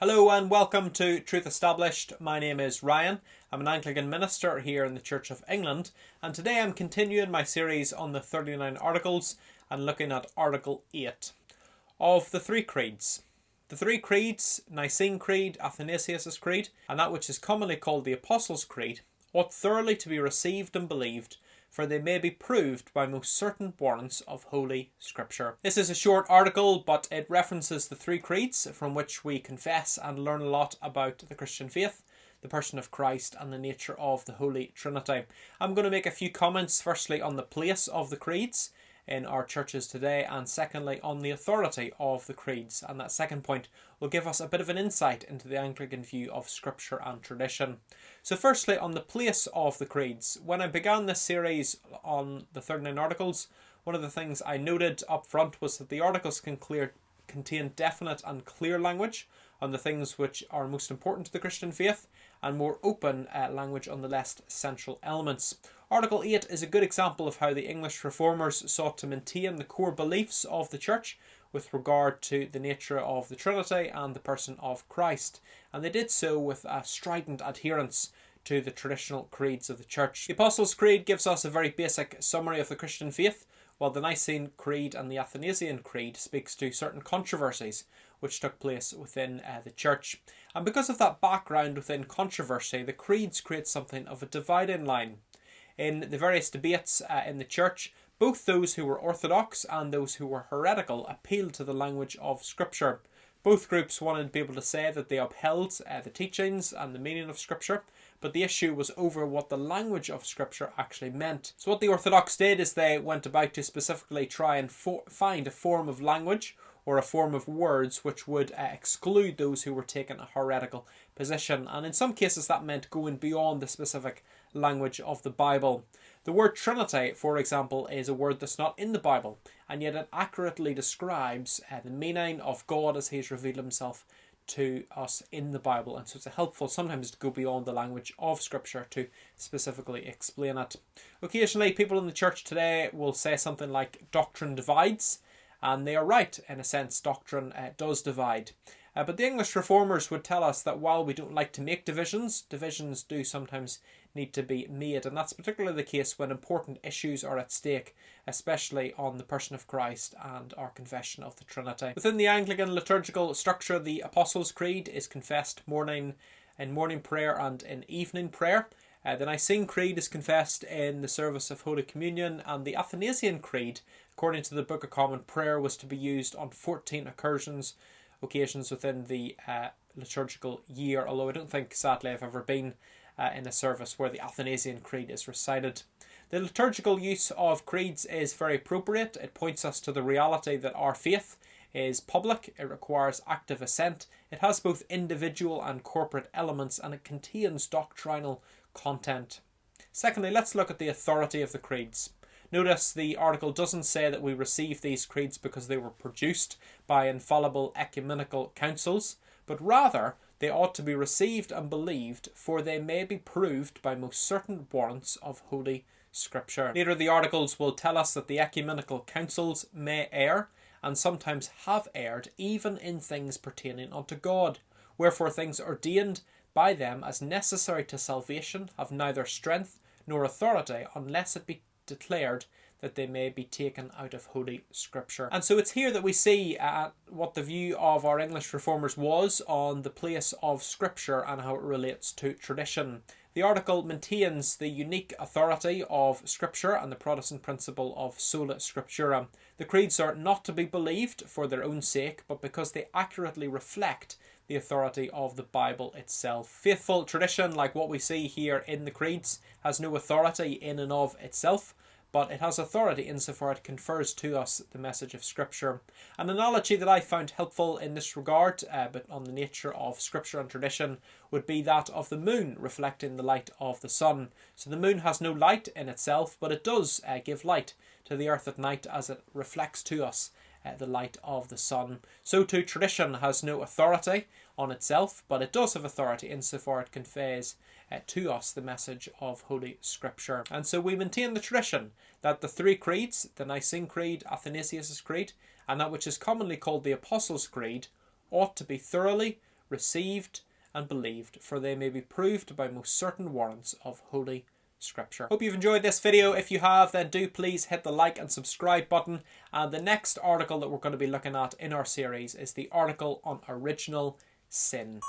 Hello and welcome to Truth Established. My name is Ryan. I'm an Anglican minister here in the Church of England, and today I'm continuing my series on the 39 Articles and looking at Article 8 of the three creeds. The three creeds, Nicene Creed, Athanasius' Creed, and that which is commonly called the Apostles' Creed, ought thoroughly to be received and believed, for they may be proved by most certain warrants of Holy Scripture. This is a short article, but it references the three creeds from which we confess and learn a lot about the Christian faith, the person of Christ, and the nature of the Holy Trinity. I'm going to make a few comments, firstly on the place of the creeds in our churches today, and secondly on the authority of the creeds. And that second point will give us a bit of an insight into the Anglican view of Scripture and tradition. So firstly, on the place of the creeds. When I began this series on the 39 Articles, one of the things I noted up front was that the Articles contain definite and clear language on the things which are most important to the Christian faith, and more open language on the less central elements. Article 8 is a good example of how the English Reformers sought to maintain the core beliefs of the Church with regard to the nature of the Trinity and the person of Christ, and they did so with a strident adherence to the traditional creeds of the Church. The Apostles' Creed gives us a very basic summary of the Christian faith, while the Nicene Creed and the Athanasian Creed speaks to certain controversies which took place within the Church. And because of that background within controversy, the creeds create something of a dividing line. In the various debates in the Church, both those who were orthodox and those who were heretical appealed to the language of Scripture. Both groups wanted to be able to say that they upheld the teachings and the meaning of Scripture, but the issue was over what the language of Scripture actually meant. So what the Orthodox did is they went about to specifically try and find a form of language or a form of words which would exclude those who were taking a heretical position. And in some cases that meant going beyond the specific language of the Bible. The word Trinity, for example, is a word that's not in the Bible, and yet it accurately describes the meaning of God as he's revealed himself to us in the Bible, and so it's helpful sometimes to go beyond the language of Scripture to specifically explain it. Occasionally people in the church today will say something like doctrine divides, and they are right in a sense. Doctrine does divide. But the English Reformers would tell us that while we don't like to make divisions do sometimes need to be made, and that's particularly the case when important issues are at stake, especially on the person of Christ and our confession of the Trinity. Within the Anglican liturgical structure, the Apostles' Creed is confessed in morning prayer and in evening prayer. The Nicene Creed is confessed in the service of Holy Communion, and the Athanasian Creed, according to the Book of Common Prayer, was to be used on 14 occasions within the liturgical year, although I don't think, sadly, I've ever been in a service where the Athanasian Creed is recited. The liturgical use of creeds is very appropriate. It points us to the reality that our faith is public, it requires active assent, it has both individual and corporate elements, and it contains doctrinal content. Secondly, let's look at the authority of the creeds. Notice the article doesn't say that we receive these creeds because they were produced by infallible ecumenical councils, but rather they ought to be received and believed, for they may be proved by most certain warrants of Holy Scripture. Later the articles will tell us that the ecumenical councils may err, and sometimes have erred, even in things pertaining unto God. Wherefore things ordained by them as necessary to salvation have neither strength nor authority, unless it be declared that they may be taken out of Holy Scripture. And so it's here that we see what the view of our English Reformers was on the place of Scripture and how it relates to tradition. The article maintains the unique authority of Scripture and the Protestant principle of sola scriptura. The creeds are not to be believed for their own sake, but because they accurately reflect the authority of the Bible itself. Faithful tradition, like what we see here in the creeds, has no authority in and of itself, but it has authority insofar it confers to us the message of Scripture. An analogy that I found helpful in this regard, but on the nature of Scripture and tradition, would be that of the moon reflecting the light of the sun. So the moon has no light in itself, but it does give light to the earth at night as it reflects to us the light of the sun. So too tradition has no authority on itself, but it does have authority insofar it conveys to us the message of Holy Scripture. And so we maintain the tradition that the three creeds, the Nicene Creed, Athanasius' Creed, and that which is commonly called the Apostles' Creed, ought to be thoroughly received and believed, for they may be proved by most certain warrants of Holy Scripture. Hope you've enjoyed this video. If you have, then do please hit the like and subscribe button. And the next article that we're going to be looking at in our series is the article on original sin.